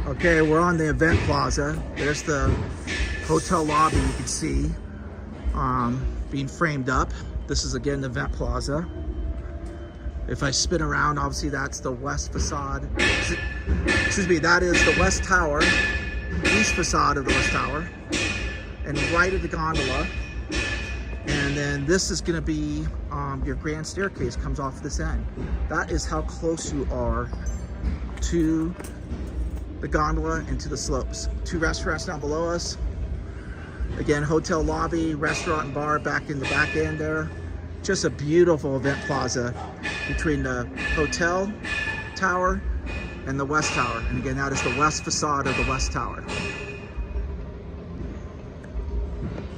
Okay, we're on the event plaza. There's the hotel lobby you can see being framed up. This is again the event plaza. If I spin around, obviously that's the west facade. Excuse me, that is the west tower, east facade of the west tower, and right at the gondola. And then this is going to be your grand staircase comes off this end. That is how close you are to the gondola and to the slopes. Two restaurants down below us. Again, hotel lobby, restaurant and bar back in the back end there. Just a beautiful event plaza between the hotel tower and the west tower. And again, that is the west facade of the west tower.